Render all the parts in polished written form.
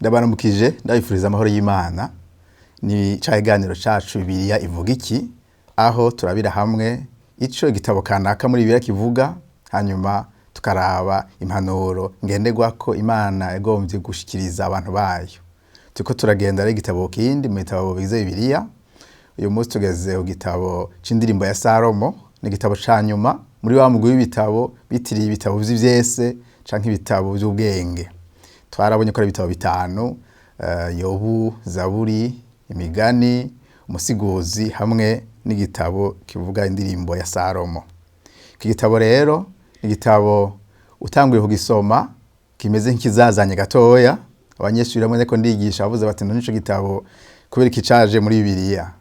Ndabaramukije ndabifuriza amahoro y'Imana. Ni ca iganiro cacu Bibiliya ivuga iki, aho turabira hamwe ico igitabo kanaka muri Bibiliya kivuga, hanyuma tukaraba impanuro ngenderwako Imana yagomvye gushikiriza abantu bayo. Turiko turagenda ari igitabo kindi mu bitabo bigize Bibiliya. Uyu munsi tugeze ku gitabo c'indirimbo ya Salomo, ni igitabo ca nyuma muri wa mugwi w'ibitabo bitiriye ibitabo vy'ivyese canke ibitabo vy'ubwenge. Twarabonye ko ari ibitabo bitanu, Yobu, Zaburi, Imigani, Umusiguzi hamwe n'igitabo kivuga indirimbo ya Salomo. Iki gitabo rero ni igitabo utanguye kugisoma kimeze nk'ikizazanye gatoya. Abanyeshuri bamwe ko ndigisha bavuze bati nico gitabo kubera kicaje muri Bibiliya,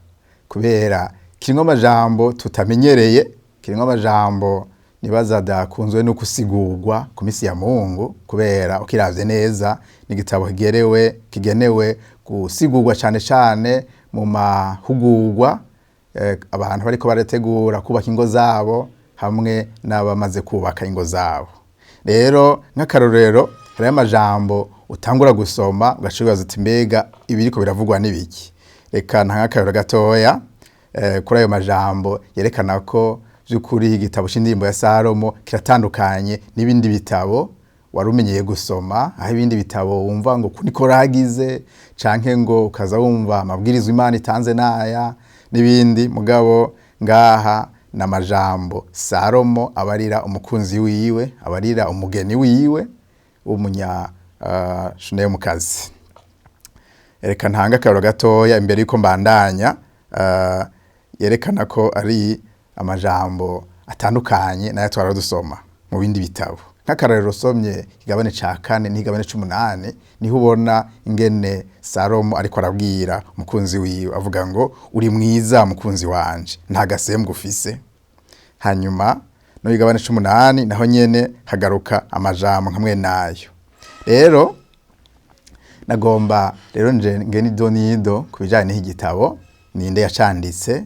kubera kirimwo amajambo tutamenyereye, kirimwo amajambo nibaza dakunzwe no kusigurwa ku misi ya Mungu, kubera ukiravye neza ni igitabo kigenewe gusigurwa cane cane mu mahugurwa abantu bariko barategura kubaka ingo zabo hamwe n'abamaze kubaka ingo zabo. Rero nk'akarorero hari amajambo utangura gusoma ugashibaza uti mbega ibiriko biravugwa n'ibiki. Reka nk'akarorero gatoya kuri ayo majambo yerekana ko vy'ukuri igitabo c'indirimbo ya Salomo kiratandukanye n'ibindi bitabo warumenyeye gusoma, aho ibindi bitabo wumva ngo kuniko ragize canke ngo ukaza wumva amabwirizwa Imana itanze naya n'ibindi. Mugabo ngaha n'amajambo Salomo abarira umukunzi wiwe, abarira umugeni wiwe w'umunya Shuneymukazi. Reka ntanga akarorero gatoya imbere yuko mbandanya, yerekana ko ari amajambo atandukanye nayo twara dusoma mu bindi bitabo. Nk'akarorero somye igabane ca 4 n'igabane c'8 niho ubona ingene Salomo ariko arabwira umukunzi wiwe avuga ngo uri mwiza mukunzi wanje, nta gasembwa ufise. Hanyuma no igabane c'8 naho nyene hagaruka amajambo nkamwe nayo. Rero nagomba rero ngeni donido kubijanye n'igitabo, ninde yacanditse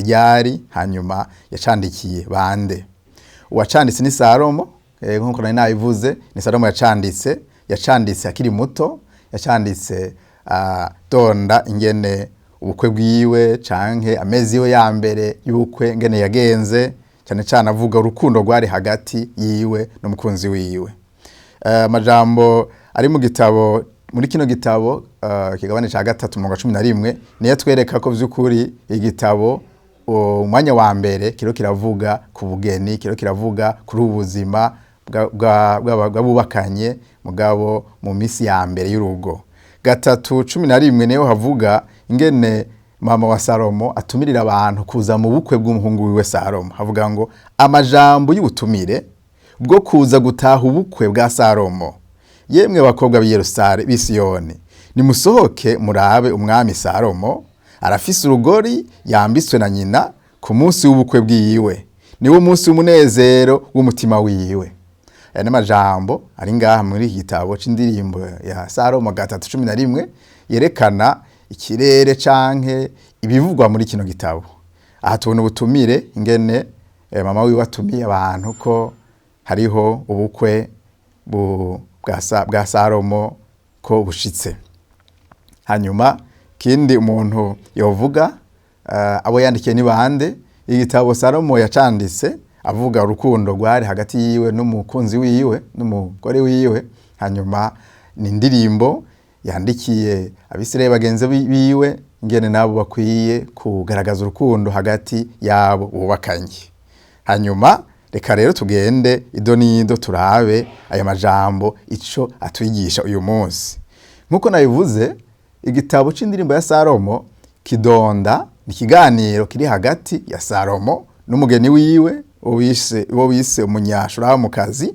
ryari, hanyuma yacandikiye bande. Uwacanditse ni Salomo, nkuko nari nabivuze, ni Salomo yacanditse akiri muto, yacanditse donda ingene ubukwe bwiwe canke amezi yiwe ya mbere y'ubukwe ngene yagenze, cyane cyane avuga urukundo rwari hagati yiwe n'umukunzi wiwe. Amajambo ari mu gitabo, muri kino gitabo kigabane ca 3:11 niyo twereka ko vy'ukuri igitabo umwanya wa mbere kiro kiravuga ku bugeni, kiro kiravuga kuri ubuzima bw'abubakanye mugabo mu misi ya mbere y'urugo. 3:11 niyo havuga ingene mama wa Salomo atumirira abantu kuza mu bukwe bw'umuhungu wiwe Salomo. Havuga ngo amajambo y'ubutumire bwo kuza gutaha ubukwe bwa Salomo. Yemwe bakobwa b'i Yerusalemu b'i Siyoni, nimusohoke murabe umwami Salomo arafise urugori yambitswe na nyina ku munsi w'ubukwe bwiwe, niwo munsi w'umunezero w'umutima wiwe. Aya n'amajambo ari ngaha muri iki gitabo c'indirimbo ya Salomo 3:11 yerekana ikirere canke ibivugwa muri kino gitabo. Aha tubona ubutumire ingene mama wiwe atumiye abantu ko hariho ubukwe bwa Salomo ko bushitse. Hanyuma kindi umuntu yovuga abo yandikiye ni bande. Igitabo Salomo yacanditse avuga urukundo rwari hagati yiwe n'umukunzi wiwe n'umugore wiwe. Hanyuma ni indirimbo yandikiye Abisirayeli bagenzi biwe ingene nabo bakwiye kugaragaza urukundo hagati yabo bubakanye. Hanyuma reka rero tugende idonido turabe aya majambo ico atwigisha uyu munsi. Nkuko nabivuze, igitabo c'indirimbo ya Salomo kidonda ni kiganiro kiri hagati ya Salomo n'umugeni wiwe uwo wise umunyashuramukazi.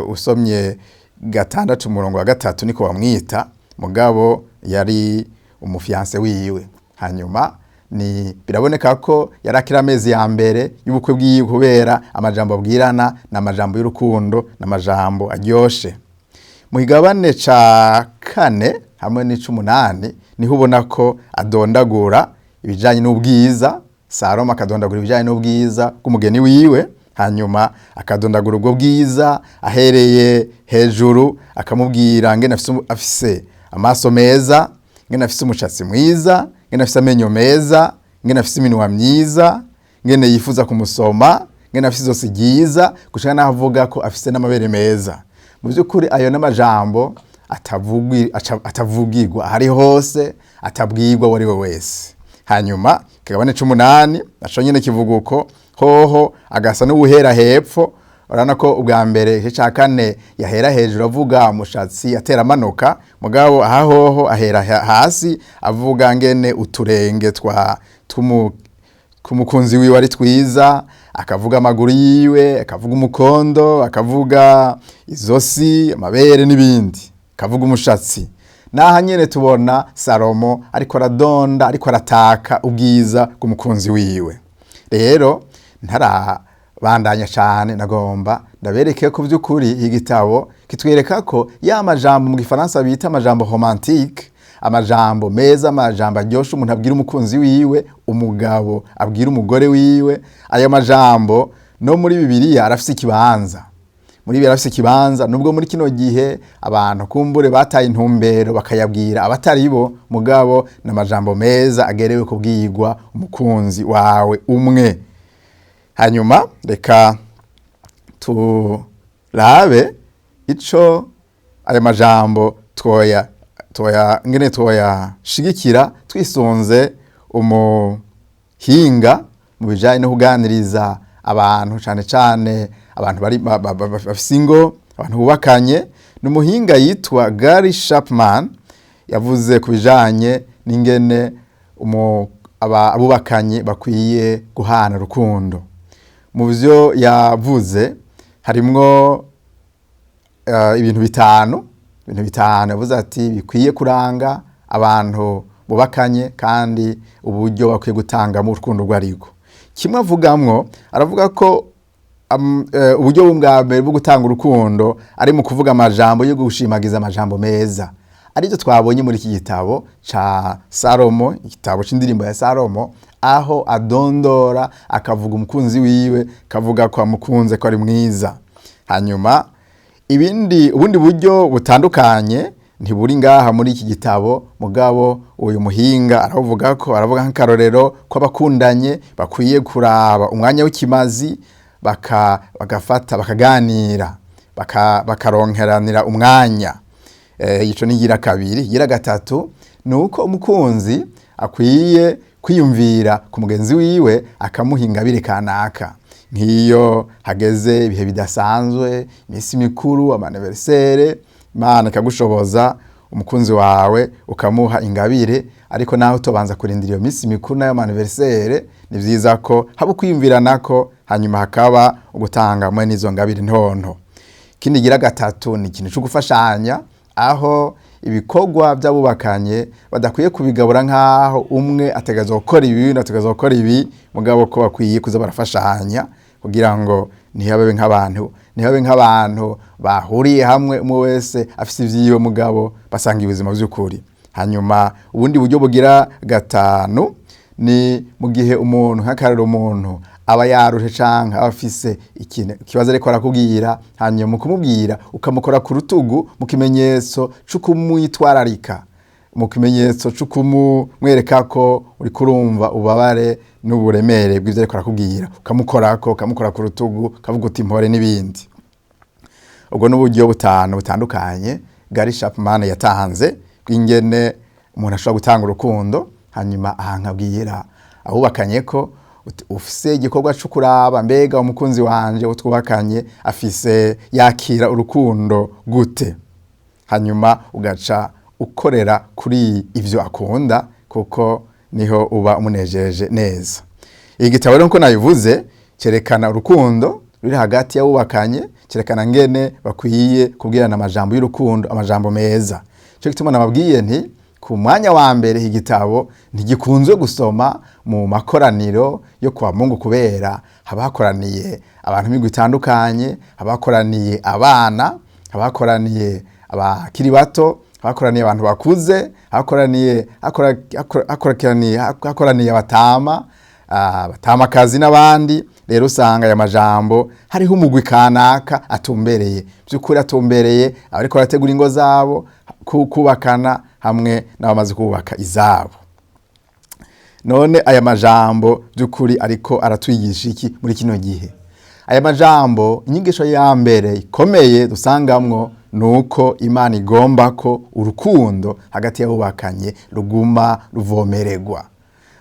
Usomye 6:3 niko bamwita, mugabo yari umufiance wiwe. Hanyuma ni biraboneka ko yarakira amezi ya mbere y'ubukwe bwiwe, kubera amajambo abwirana n'amajambo y'urukundo n'amajambo aryoshe. Mu igabane ca 4 hamwe n'8 niho ubona ko adondagura ibijanye n'ubwiza. Salomo akadondagura ibijanye n'ubwiza bw'umugeni wiwe, hanyuma akadondagura ubwo bwiza ahereye hejuru, akamubwira ngene afise amaso meza, ngene afise umushatsi mwiza, ngene afise amenyo meza, ngene afise iminwa myiza, ngene yifuza kumusoma, ngene afise izosi ryiza, gushika naho avuga ko afise n'amabere meza. Mu by'ukuri ayo n'amajambo atavugirwa ahari hose, atabwirwa uwo ari we wese. Hanyuma ikigabane c'8 naco nyene kivuga uko, hoho agasa n'ubuhera hepfo. Urabona ko ubwa mbere igice ca 4 yahera hejuru avuga umushatsi atera amanuka, mugabo aha hoho ahera hasi avuga ngene uturenge kumukunzi wiwe ari twiza, akavuga amaguru yiwe, akavuga umukondo, akavuga izosi, amabere n'ibindi, akavuga umushatsi. Naha nyene tubona Salomo ariko aradonda, ariko arataka ubwiza bw'umukunzi wiwe. Rero ntarabandanya cyane, nagomba ndabereke ko by'ukuri igitabo kitwereka ko ya majambo mu gifaransa bita amajambo romantique, amajambo meza, amajambo aryosha umuntu abwira umukunzi wiwe, umugabo abwira umugore wiwe, ayo majambo no muri Bibiliya arafise ikibanza. Muri Bibiliya arafise ikibanza, nubwo muri kino gihe abantu kumbure bataye intumbero bakayabwira abatari bo, mugabo n'amajambo meza agerewe kubwirwa umukunzi wawe umwe. Hanyuma reka turabe ico ayo majambo ngene twoyashigikira twisunze umuhinga mu bijanye no kuganiriza abantu, cane cane abantu bafise ingo, abantu bubakanye. N'umuhinga yitwa Gary Chapman, yavuze ku bijanye n'ingene abubakanye bakwiye guhana urukundo. Mu byo yavuze harimwo ibintu bitanu yavuze ati bikwiye kuranga abantu bubakanye kandi uburyo bakwiye gutanga mu rukundo rwariko. Kimwe avugamwo, aravuga ko uburyo bwa mbere bwo gutanga urukundo ari mu kuvuga amajambo yo gushimagiza, amajambo meza. Aricyo twabonye muri iki gitabo ca Salomo, igitabo c'indirimbo ya Salomo, aho adondora akavuga umukunzi wiwe, kavuga ko amukunze, ko ari mwiza. Hanyuma ubundi buryo butandukanye ntiburi ngaha muri iki gitabo, mugabo uyu muhinga aravuga nk'akarorero ko abakundanye bakwiye kuraba umwanya w'ikimazi, bagafata bakaganira, bakaronkeranira umwanya. Ico ni gira kabiri. Gira gatatu nuko umukunzi akwiye kwiyumvira ku mugenzi wiwe, akamuha ingabire kanaka. Nk'iyo hageze ibihe bidasanzwe, imisi mikuru, amaniversere, Imana ikagushoboza, umukunzi wawe ukamuha ingabire. Ariko naho tobanza kurindira iyo misi mikuru n'ayo amaniversere, ni vyiza ko haba kwiyumviranako, hanyuma hakaba ugutanga mwe n'izo ngabire ntonto. Ikindi gira gatatu ni ikintu cyo gufashanya, aho ibikorwa by'abubakanye badakwiye kubigabura nk'aho umwe ategerezwa gukora ibi n'undi ategerezwa gukora ibi, mugabo ko bakwiye kuza barafashanya kugira ngo ntihabe nk'abantu bahuriye hamwe, umwe wese afise ivyiwe, mugabo basanga ubuzima by'ukuri. Hanyuma ubundi buryo bugira gatanu ni mu gihe umuntu nk'akarero umuntu aba yarushe canke abafise ikibazo ariko arakubwira, hanyuma mu kumubwira ukamukora ku rutugu mu kimenyetso cyo kumwitwararika, mu kimenyetso cyo kumwereka ko uri kurumva ubabare n'uburemere bw'ivyo ariko arakubwira, ukamukora ku rutugu, kavuga uti mpore n'ibindi. Ubwo n'uburyo butandukanye Gary Chapman yatanze kw'ingene umuntu ashobora gutanga urukundo. Hanyuma ahankabwira abubakanye ko ufise igikorwa cyo kuraba mbega umukunzi wanje utwubakanye afise yakira urukundo gute, hanyuma ugaca ukorera kuri ivyo akunda, kuko niho uba umunejeje neza. Igitabo rero nko nabivuze cerekana urukundo ruri hagati y'abubakanye, cerekana ngene bakwiye kubwirana amajambo y'urukundo, amajambo meza. Cyo gituma nababwiye nti ku mwanya wa mbere igitabo ntigikunzwe gusoma mu makoraniro yo kwa Mungu, kubera habakoraniye abantu b'imigwi itandukanye, habakoraniye abana, habakoraniye abakiri bato, habakoraniye abantu bakuze, hakoraniye abatama, abatamakazi n'abandi. Rero usanga aya majambo hariho umugwi kanaka atumbereye, by'ukuri atumbereye abariko barategura ingo zabo, kubakana hamwe n'abamaze kubaka izabo. None aya majambo by'ukuri ariko aratwigisha iki muri kino gihe? Aya majambo, inyigisho ya mbere ikomeye dusangamwo nuko Imana igomba ko urukundo hagati y'abubakanye ruguma ruvomererwa.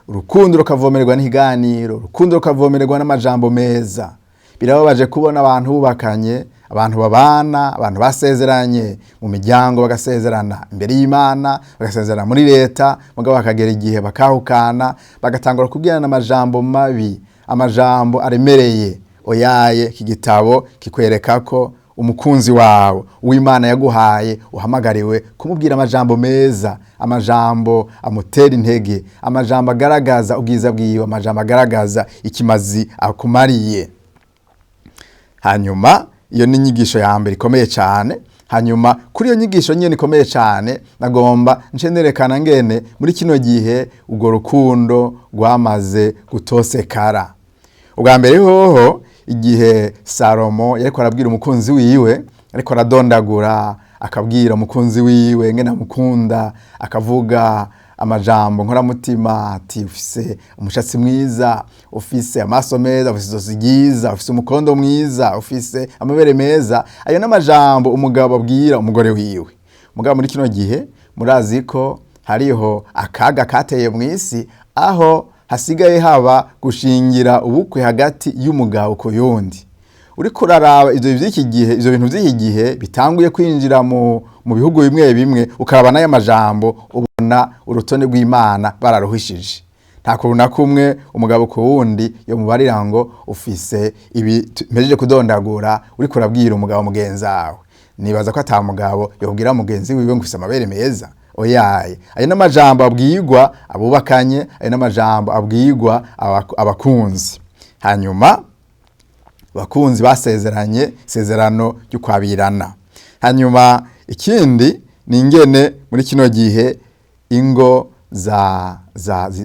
Urukundo rukavomererwa n'ihiganiro, urukundo rukavomererwa n'amajambo meza. Birababaje kubona abantu bubakanye, abantu babana, abantu basezeranye mu miryango, bagasezerana imbere y'Imana, bagasezerana muri leta, mugabo bakagera igihe bakahukana, bagatangura kubwirana amajambo mabi, amajambo aremereye. Oyaye, iki gitabo kikwereka ko umukunzi wawe uw'Imana yaguhaye uhamagariwe kumubwira amajambo meza, amajambo amutera intege, amajambo agaragaza ubwiza bwiwe, amajambo agaragaza ikimazi akumariye. Hanyuma iyo ni inyigisho ya mbere ikomeye cyane. Hanyuma kuri iyo nyigisho nyene ikomeye cyane, nagomba ncenerekana ngene muri kino gihe ubwo rukundo rwamaze gutosekara. Ubwa mbere hoho, igihe Salomo yariko arabwira umukunzi wiwe, ariko aradondagura akabwira umukunzi wiwe ngene amukunda, akavuga amajambo nkoramutima ati ufise umushatsi mwiza, ufise amaso meza, ufise izosi ryiza, ufise umukondo mwiza, ufise amabere meza. Ayo n'amajambo umugabo abwira umugore wiwe. Mugabo muri kino gihe murazi ko hariho akaga kateye mw'isi, aho hasigaye haba gushingira ubukwe hagati y'umugabo ku yundi. Uriko uraraba ivyo bintu vy'iki gihe bitanguye kwinjira mu bihugu bimwe bimwe, ukaraba n'aya majambo ubona urutonde rw'Imana bararuhishije. Nta kuntu na kumwe umugabo ku wundi yo mubarira ngo ufise ibi mpejeje kudondagura uriko urabwira umugabo mugenzi wawe. Nibaza ko ata mugabo yobwira mugenzi wiwe ngo ufise amabere meza. Oyaye, ayo n'amajambo abwirwa abubakanye, ayo n'amajambo abwirwa abakunzi. Hanyuma bakunzi basezeranye isezerano ryo kwabirana. Hanyuma ikindi ni ingene muri kino gihe ingo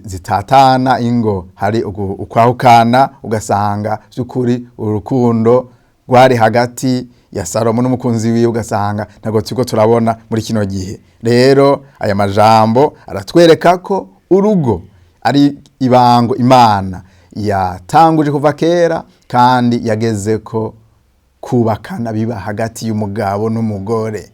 zitatana, ingo hari ukwahukana, ugasanga by'ukuri urukundo rwari hagati ya Salomo n'umukunzi wiwe ugasanga ntago turiko turabona muri kino gihe. Rero aya majambo aratwereka ko urugo ari ibango Imana yatanguje kuva kera, kandi yageze ko kubakana biba hagati y'umugabo n'umugore.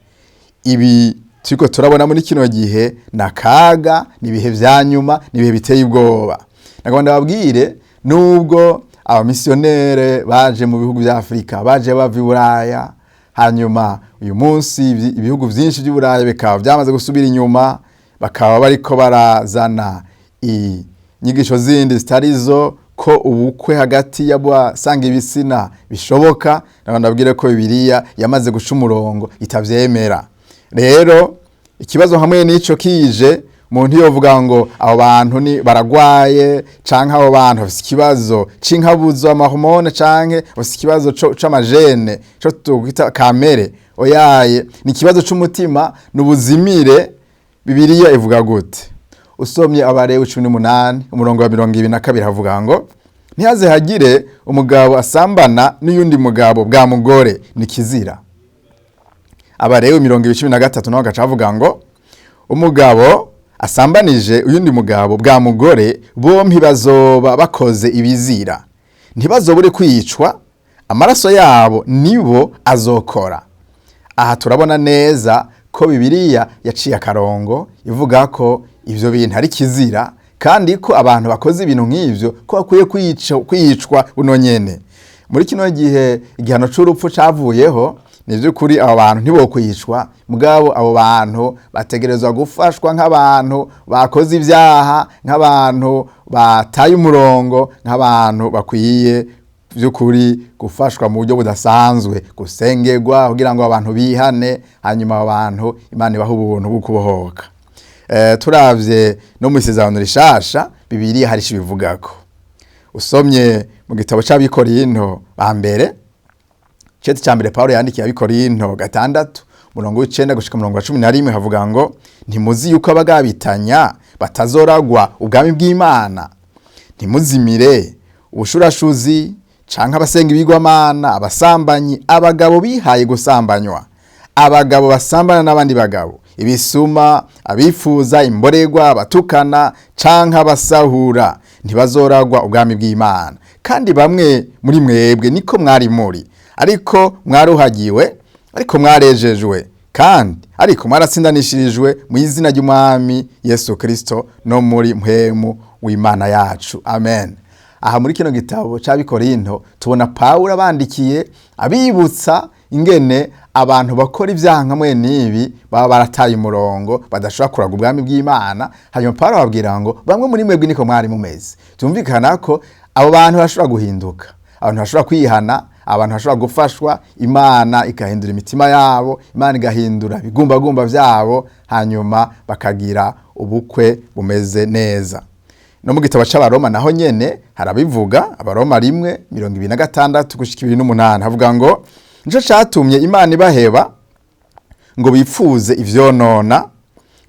Ibi turiko turabona muri kino gihe nakaga, nibihe vyanyuma, nibihe biteye ubwoba. Nagomba babwire, nubwo abamisiyonere baje mu bihugu vya Afrika, baje bava i Buraya, hanyuma uyu munsi ibihugu vyinshi by'i Buraya bikaba byamaze gusubira inyuma, bakaba bariko barazana inyigisho zindi zitarizo ko ubukwe hagati y'abasanga ibitsina bishoboka. Nagomba babwire ko Bibiliya yamaze guca umurongo itavyemera. Rero ikibazo hamwe n'ico kije, umuntu yovuga ngo abo bantu ni baragwaye, canke abo bantu bafise ikibazo c'inkabuzo, amahormone, canke bafise ikibazo c'amajene, co twita kamere. Oyaye, ni ikibazo c'umutima, n'ubuzimire. Bibiliya ivuga gute? Usomye Abalewi 18 umurongo wa 22 havuga ngo ntihaze hagire umugabo asambana n'uyundi mugabo bwa mugore, ni kizira. Abalewi 13 naho gacavuga ngo umugabo asambanije uyundi mugabo bwa mugore, bompi bazoba bakoze ibizira, ntibazobure kwicwa, amaraso yabo nibo azokora. Aha turabona neza ko Bibiliya yaciye akarongo ivuga ko ivyo bintu ari kizira, kandi ko abantu bakoze ibintu nk'ivyo ko bakwiye kwicwa uno nyene. Muri kino gihe igihano c'urupfu cavuyeho, ni vy'ukuri abo bantu ntibokwicwa, mugabo abo bantu bategerezwa gufashwa nk'abantu bakoze ivyaha, nk'abantu bataye umurongo, nk'abantu bakwiye vy'ukuri gufashwa mu buryo budasanzwe, gusengerwa kugira ngo abantu bihane, hanyuma abantu Imana ibahe ubuntu bwo kubohoka. Turavye no mu isezerano rishasha, Bibiliya hari ibivugako. Usomye mu gitabo c'Abikorinto ba mbere, cete ca mbere Paulo yandikiye Abikorinto 6 umurongo w'9 gushika umurongo wa 11 havuga ngo ntimuzi yuko abagabitanya batazoragwa ubwami bw'Imana. ntimuzimire ubushurashuzi canke abasenga ibigwamana, abasambanyi, abagabo bihaye gusambanywa, abagabo basambana n'abandi bagabo, ibisuma, abifuza imborerwa, abatukana canke abasahura ntibazoragwa ubwami bw'Imana. Kandi bamwe muri mwebwe niko mwari muri, ariko mwaruhagiwe, ariko mwarejejwe, kandi ariko mwaratsindanishirijwe mu izina ry'Umwami Yesu Kristo no muri mpwemu w'Imana yacu. Amen. Aha muri kino gitabo c'Abikorinto tubona Pawulo abandikiye abibutsa ingene abantu bakora ivyaha nkamwe nibi baba barataye umurongo badashobora kuraga ubwami bw'Imana. Hanyuma Pawulo ababwira ngo bamwe muri mwebwe niko mwari mumeze. Tumvikana ko abo bantu bashobora guhinduka, abantu bashobora kwihana, abantu bashobora gufashwa, Imana ikahindura imitima yabo, Imana igahindura bigumbagumba vyabo, hanyuma bakagira ubukwe bumeze neza. No mu gitabo c'Abaroma naho nyene harabivuga, Abaroma 1:26 gushika 28 havuga ngo nico catumye Imana ibaheba ngo bipfuze ivyonona,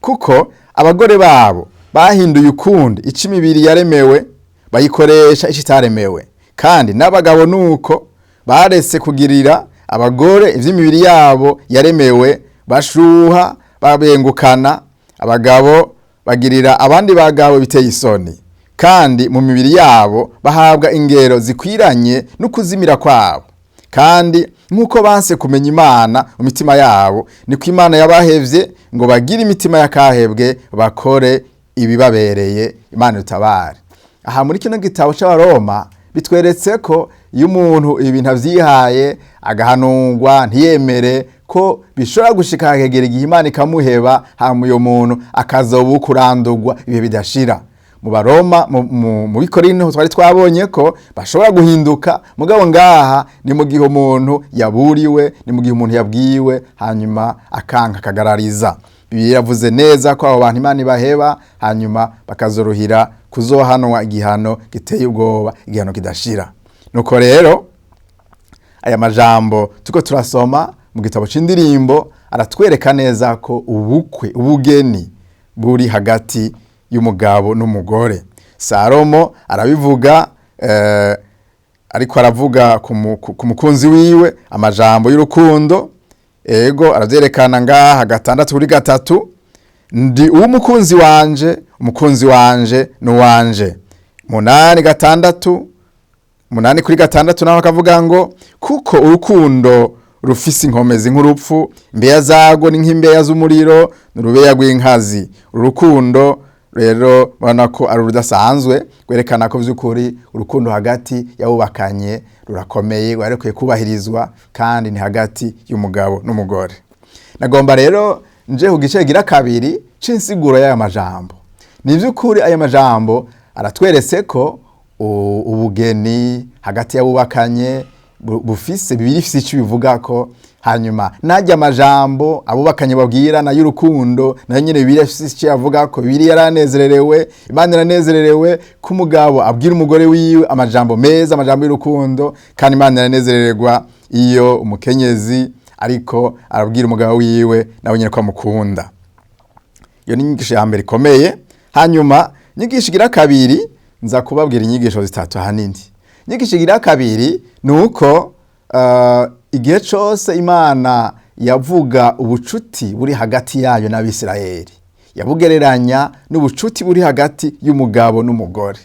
kuko abagore babo bahinduye ukundi ico imibiri yaremewe bayikoresha ico itaremewe, kandi n'abagabo nuko baretse kugirira abagore ivy'imibiri yabo yaremewe, bashuha babengukana, abagabo bagirira abandi bagabo biteye isoni, kandi mu mibiri yabo bahabwa ingero zikwiranye no kuzimira kwabo. Kandi nkuko banse kumenya Imana mu mitima yabo, niko Imana yabahevye ngo bagire imitima yakahebwe bakore ibibabereye. Imana utabare. Aha muri kino gitabo c'Abaroma bitweretse ko iyo umuntu ibintu avyihaye agahanurwa ntiyemere ko bishobora gushika hagera igihe Imana ikamuheba, hama uyo muntu akazoba kurandurwa ibihe bidashira. Mu Baroma mu Bikorinto twari twabonye ko bashobora guhinduka, mugabo ngaha ni mu gihe umuntu yaburiwe, ni mu gihe umuntu yabwiwe hanyuma akanka akagarariza. Bibiliya yavuze neza ko abo bantu Imana ibaheba, hanyuma bakazoruhira kuzohanwa igihano giteye ubwoba, igihano kidashira. Nuko rero aya majambo tuko turasoma mu gitabo c'indirimbo aratwereka neza ko ubukwe, ubugeni buri hagati y'umugabo n'umugore. Salomo arabivuga, ariko aravuga ku mukunzi wiwe amajambo y'urukundo. Ego aravyerekana ngaha 6:3, ndi umukunzi wanje, umukunzi wanje nuwanje. 8:6 naho akavuga ngo kuko urukundo rufise inkomezi nk'urupfu, imbeya zago ni nk'imbeya z'umuriro, n'urubeya rw'inkazi. Urukundo rero bana ko ari rudasanzwe, kwerekana ko vy'ukuri urukundo hagati yabubakanye rurakomeye, rwarekwiye kubahirizwa, kandi ni hagati y'umugabo n'umugore. Nagomba rero nje kugice gira kabiri c'insiguro y'aya majambo. Ni vy'ukuri aya majambo aratweretse ko ubugeni hagati yabubakanye bufise bifise ico bivuga ko, hanyuma najya amajambo abubakanye babwira na y'urukundo na nyene Bibiliya ifise ico yavuga ko. Bibiliya yaranezererewe, Imana yaranezererewe ko umugabo abwira umugore wiwe amajambo meza, amajambo y'urukundo, kandi Imana yaranezererwa iyo umukenyezi ariko arabwira umugabo wiwe nawe nyene ko amukunda. Iyo ni inyigisho ya mbere ikomeye. Hanyuma inyigisho igira kabiri nza kubabwira inyigisho zitatu hanini. Inyigisho igira kabiri nuko igihe cose Imana yavuga ubucuti buri hagati yayo n'Abisirayeli, yabugereranya n'ubucuti buri hagati y'umugabo n'umugore.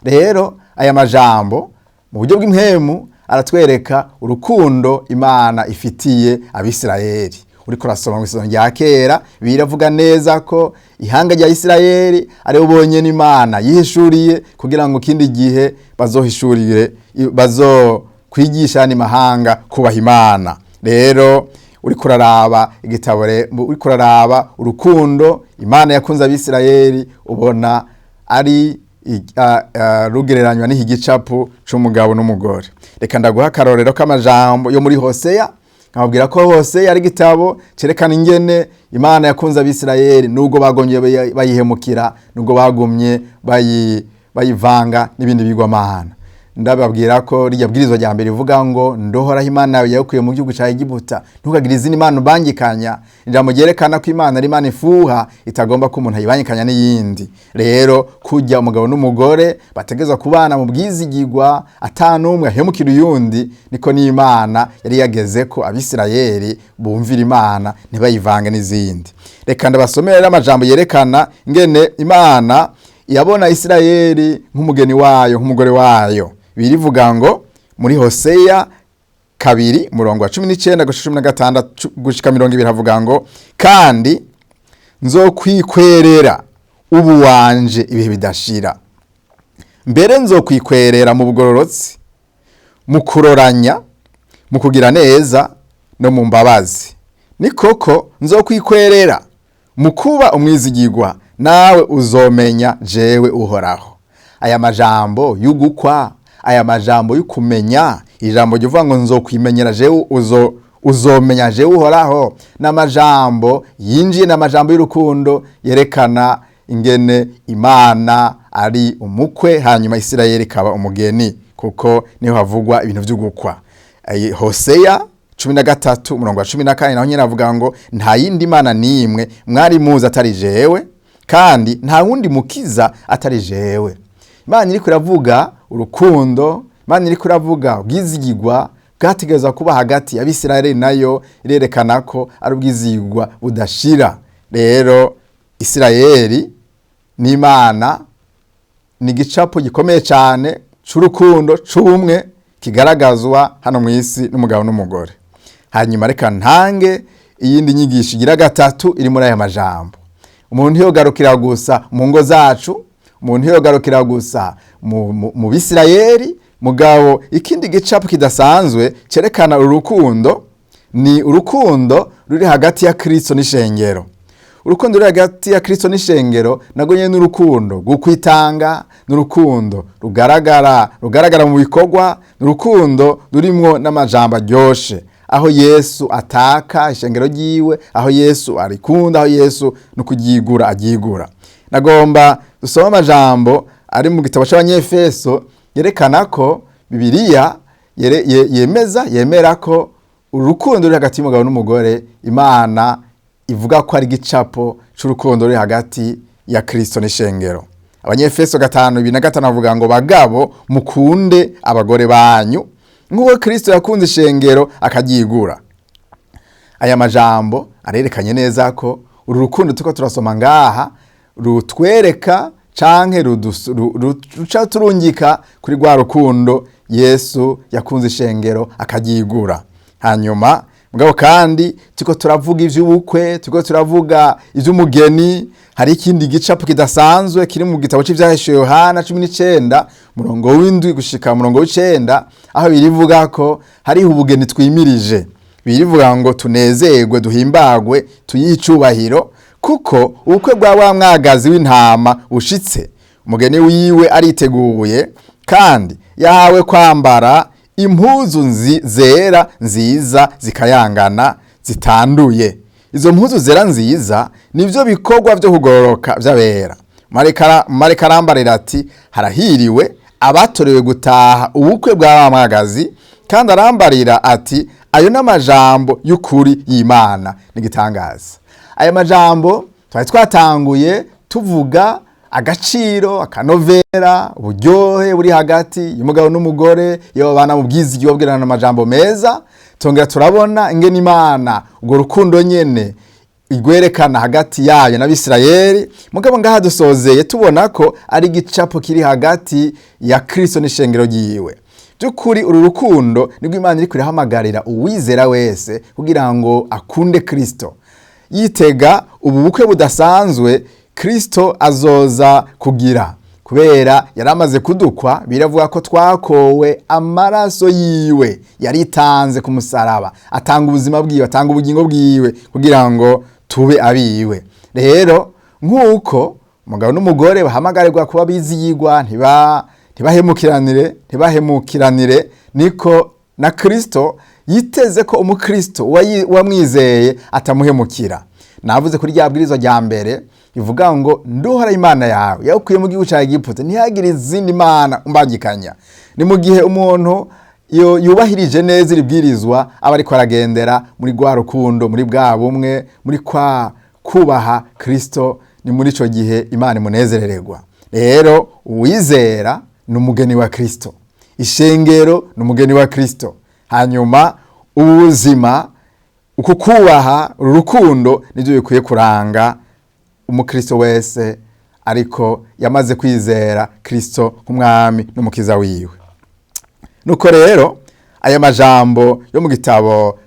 Rero aya majambo mu buryo bw'impwemu aratwereka urukundo Imana ifitiye Abisirayeli. Uriko urasoma mu Isezerano rya Kera biravuga neza ko ihanga rya Isirayeli ari ubonye n'Imana yihishuriye kugira ngo kindi gihe bazohishurire, bazokwigisha n'imahanga kubaha Imana. Rero uriko uraraba igitabo, uriko uraraba urukundo Imana yakunze Abisirayeli, ubona ari rugereranywa n'ihi gicapu c'umugabo n'umugore. Reka ndaguha akarorero k'amajambo yo muri Hoseya. Nkababwira ko Hoseya ari igitabo cerekana ingene Imana yakunze Abisirayeli nubwo bagomye bayihemukira, nubwo bagumye bayivanga n'ibindi bigwamana. ndababwira ko rijya bwirizwa rya mbere rivuga ngo ndohoraho Imana yawe yakuye mu gihugu cya Egiputa, ntukagire izindi mana ubangikanya. Ijambo ryerekana ko Imana ari Imana ifuha, itagomba ko umuntu ayibangikanya n'iyindi. Rero kujya umugabo n'umugore bategezwa kubana mu bwizigirwa, atanumwe ahemukira uyundi, niko n'Imana yari yageze ko Abisirayeli bumvira Imana ntibayivange n'izindi. Reka ndabasomere amajambo yerekana ingene Imana yabona Isirayeli nk'umugeni wayo, nk'umugore wayo. Birivuga ngo muri Hoseya 2:19 gushika 20 havuga ngo, kandi nzokwikwerera ubu wanje ibihe bidashira, mbere nzokwikwerera mu bugororotsi, mu kuroranya, mu kugira neza no mu mbabazi. Ni koko nzokwikwerera mu kuba umwizigirwa, nawe uzomenya jewe Uhoraho. Aya majambo y'ugukwa, aya majambo y'ukumenya, ijambo rivuga ngo nzokwimenyera jewe uzomenya jewe Uhoraho, n'amajambo yinjiye, n'amajambo y'urukundo yerekana ingene Imana ari umukwe, hanyuma Isirayeli kaba umugeni, kuko niho havugwa ibintu vy'ugukwa. Hoseya 13:14 naho nyene avuga ngo nta yindi mana nimwe mwari muzi atari jewe, kandi nta wundi mukiza atari jewe. Imana iriko iravuga urukundo, Imana iriko iravuga ubwizigirwa bwategeza kuba hagati y'Abisirayeli, nayo irerekana ko ari ubwizigirwa budashira. Rero Isirayeli n'Imana ni igicapo gikomeye cyane c'urukundo c'ubumwe kigaragazwa hano mu isi n'umugabo n'umugore. Hanyuma reka ntange iyindi nyigisho igira gatatu iri muri aya majambo. Umuntu yogarukira gusa mu ngo zacu, umuntu yogarukira gusa mu Bisirayeli, mugabo ikindi gicapo kidasanzwe cerekana urukundo ni urukundo ruri hagati ya Kristo n'ishengero. Urukundo ruri hagati ya Kristo n'ishengero nago nyene n'urukundo gukwitanga, n'urukundo rugaragara mu bikorwa, n'urukundo rurimwo n'amajambo aryoshe, aho Yesu ataka ishengero ryiwe, aho Yesu arikunda, aho Yesu nukugigura agigura. Nagomba dusoma amajambo ari mu gitabo c'Abanyefeso yerekana ko Bibiliya yemera ko urukundo ruri hagati y'umugabo n'umugore, Imana ivuga ko ari gicapo c'urukundo ruri hagati ya Kristo n'ishengero. Abanyefeso 5:2 avuga ngo, bagabo mukunde abagore banyu nk'uko Kristo yakunze ishengero akagigura. Aya majambo arerekanye neza ko uru rukundo tuko turasoma ngaha rutwereka canke ruca turungika kuri rwa rukundo Yesu yakunze ishengero akagigura. Hanyuma mugabo kandi tuko turavuga ivy'ubukwe, tuko turavuga ivy'umugeni, hari ikindi gicapo kidasanzwe kiri mu gitabo c'Ivyahishuriwe Yohana 19:7 gushika 9, aho birivuga ko hariho ubugeni twimirije. Birivuga ngo tunezerwe, duhimbagwe, tuyicubahiro, kuko ubukwe bwa wa mwagazi w'intama ushitse. Umugeni wiwe ariteguye, kandi yahawe kwambara impuzu zera nziza zikayangana zitanduye. Izo mpuzu zera nziza nivyo bikorwa vyo kugororoka vy'abera. Mareka arambarira ati, harahiriwe abatorewe gutaha ubukwe bwa wa mwagazi, kandi arambarira ati, ayo n'amajambo y'ukuri y'Imana. Nigitangaza. Aya majambo twari twatanguye tuvuga agaciro, akanovera, uburyohe buri hagati y'umugabo n'umugore iyo babana mu bwizigirwa babwirana amajambo meza. Tongera turabona ingene Imana ubwo rukundo nyene igwerekana hagati yayo n'Abisirayeli. Mugabo ngaha dusozeye tubona ko ari gicapo kiri hagati ya Kristo n'ishengero ryiwe. Byukuri uru rukundo nibwo Imana iri kurihamagarira uwizera wese kugira ngo akunde Kristo, yitega ubu bukwe budasanzwe Kristo azoza kugira, kubera yaramaze kudukwa. Biravuga ko twakowe amaraso yiwe, yaritanze ku musaraba, atanga ubuzima bwiwe, atanga ubugingo bwiwe kugira ngo tube abiwe. Rero nk'uko umugabo n'umugore bahamagarirwa kuba bizigirwa, ntibahemukiranire, niko na Kristo yiteze ko umukristo wamwizeye atamuhemukira. navuze kuri rya bwirizwa rya mbere bivuga ngo nduhora Imana yawe yakuye mu gihugu cya Egiputa ntihagire izindi mana umbangikanya. Ni mu gihe umuntu yubahirije neza iribwirizwa aba ariko aragendera muri rwa rukundo, muri bwa bumwe, muri kwa kubaha Kristo, ni muri ico gihe Imana imunezerererwa. Rero uwizera ni umugeni wa Kristo, ishengero ni umugeni wa Kristo. Hanyuma ubuzima uko kubaha urukundo nivyo bikwiye kuranga umukristo wese ariko yamaze kwizera Kristo nk'umwami n'umukiza wiwe. Nuko rero aya majambo yo mu gitabo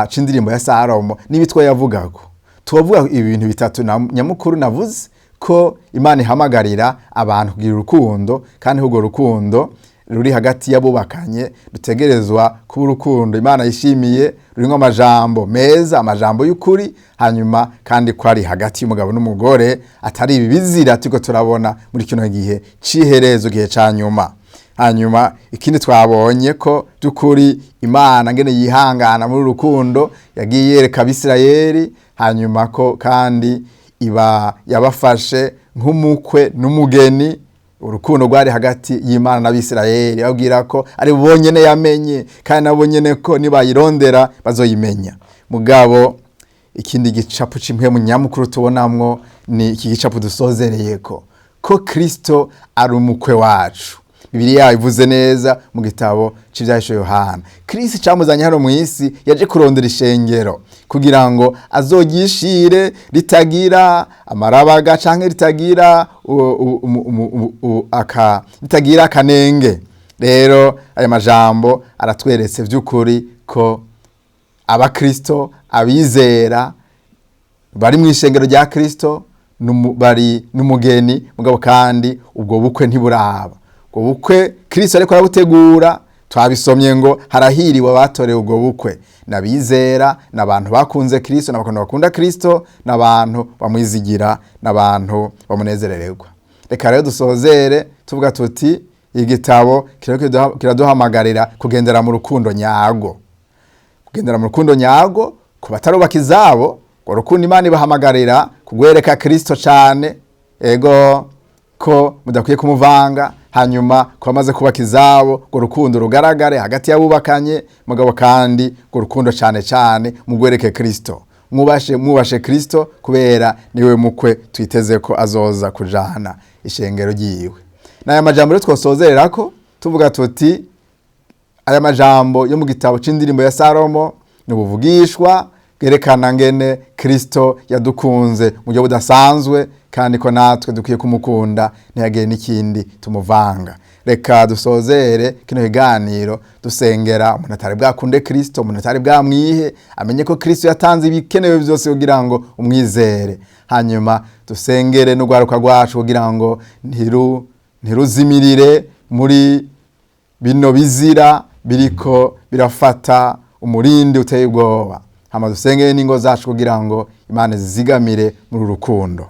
c'indirimbo ya Salomo n'ibitwa yavugako, tuvuga ibintu bitatu nyamukuru navuze ko Imana ihamagarira abantu kugira urukundo, kandi urwo rukundo ruri hagati y'abubakanye rutegerezwa kuba urukundo Imana yishimiye, rurimwo amajambo meza, amajambo y'ukuri, hanyuma kandi ko ari hagati y'umugabo n'umugore, atari ibibizira turiko turabona muri kino gihe ciherezo, gihe ca nyuma. Hanyuma ikindi twabonye ko dukuri Imana ngene yihangana muri urukundo yagiye yereka Abisirayeli, hanyuma ko kandi iba yabafashe nk'umukwe n'umugeni. Urukundo rwari hagati y'Imana n'Abisirayeli, yabwira ko ari bonyene yamenye, kandi nabo nyene ko nibayirondera bazoyimenya. Mugabo ikindi gicapu cimwe mu nyamukuru tubonamwo ni iki gicapu dusozereyeko ko Kristo ari umukwe wacu. Bibiliya ivuze neza mu gitabo c'Ivyahishuriwe Yohana, Kristo camuzanye hano mw'isi yaje kurondera ishengero kugira ngo azogishire ritagira amarabaga canke ritagira ritagira akanenge. Rero aya majambo aratweretse vy'ukuri ko abakristo, abizera bari mu ishengero rya Kristo bari n'umugeni, mugabo kandi ubwo bukwe ntiburaba. Ubwo bukwe Kristo ariko arabutegura, twabisomye ngo harahiriwe abatorewe ubwo bukwe, nabizera, n'abantu bakunze Kristo, n'abantu bakunda Kristo, n'abantu bamwizigira, n'abantu bamunezerererwa. Reka rero dusozere tuvuga tuti igitabo kiraduhamagarira kugendera mu rukundo nyarwo. Kugendera mu rukundo nyarwo ku batarubaka izabo, ngo rukundo Imana ibahamagarira kugwereka Kristo cane, ego ko mudakwiye kumuvanga. Hanyuma ko bamaze kubaka izabo, ngo rukundo rugaragare hagati y'abubakanye, mugabo kandi ngo rukundo cane cane mugwereke Kristo. Mwubashe Kristo kubera niwe mukwe twiteze ko azoza kujana ishengero ryiwe. N'aya majambo rero twosozererako tuvuga tuti aya majambo yo mu gitabo c'indirimbo ya Salomo ni ubuvugishwa bwerekana ngene Kristo yadukunze mu buryo budasanzwe, kandi ko natwe dukwiye kumukunda ntihagire n'ikindi tumuvanga. Reka dusozere kino kiganiro dusengera umuntu atari bwakunde Kristo, umuntu atari bwamwihe, amenye ko Kristo yatanze ibikenewe byose kugira ngo umwizere. Hanyuma dusengere n'ugwaruka rwacu kugira ngo ntiruzimirire muri bino bizira biriko birafata umurindi uteye ubwoba. Hama dusengere n'ingo zacu kugira ngo Imana zizigamire muri urukundo.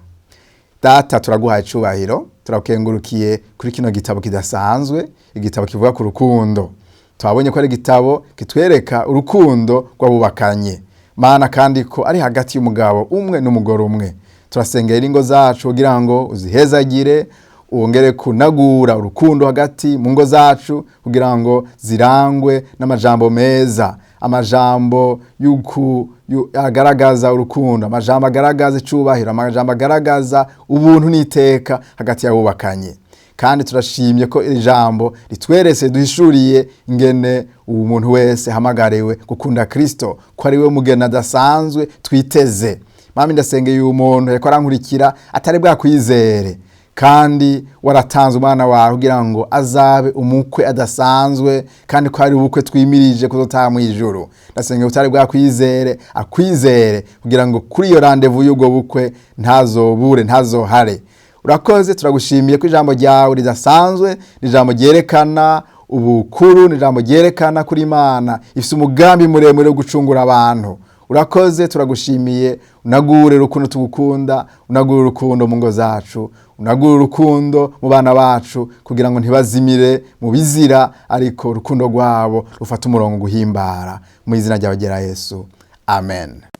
Data, turaguhaye icubahiro, turakengurukiye kuri kino gitabo kidasanzwe, igitabo kivuga ku rukundo. Twabonye ko ari igitabo kitwereka urukundo rw'abubakanye, Mana, kandi ko ari hagati y'umugabo umwe n'umugore umwe. Turasengera ingo zacu kugira ngo uzihezagire, uwongere kunagura urukundo hagati mu ngo zacu kugira ngo zirangwe n'amajambo meza, amajambo agaragaza urukundo, amajambo agaragaza icubahiro, amajambo agaragaza ubuntu n'iteka hagati y'abubakanye. Kandi turashimye ko iri jambo ritwerese duhishuriye ingene umuntu wese hamagariwe gukunda Kristo, ko ari we mugeni adasanzwe twiteze. Mami, ndasengeye uyu muntu yariko arankurikira atari bwakwizere, kandi waratanze umwana wawe kugira ngo azabe umukwe adasanzwe, kandi ko ari ubukwe twimirije kuzotaha mu ijuru. Ndasengeye utari bwakwizere akwizere kugira ngo kuri iyo rendezvous y'ubwo bukwe ntazobure, ntazohare. Urakoze, turagushimiye ko ijambo ryawe ridasanzwe, ijambo ryerekana ubukuru, ijambo ryerekana kuri Imana ifise umugambi muremure wo gucungura abantu. Urakoze, turagushimiye, unagure urukundo tugukunda, unagure urukundo mu ngo zacu, unagure urukundo mu bana bacu kugira ngo ntibazimire mu bizira, ariko urukundo rwabo rufata umurongo guhimbara. Mu izina ryawe ryera Yesu, amen.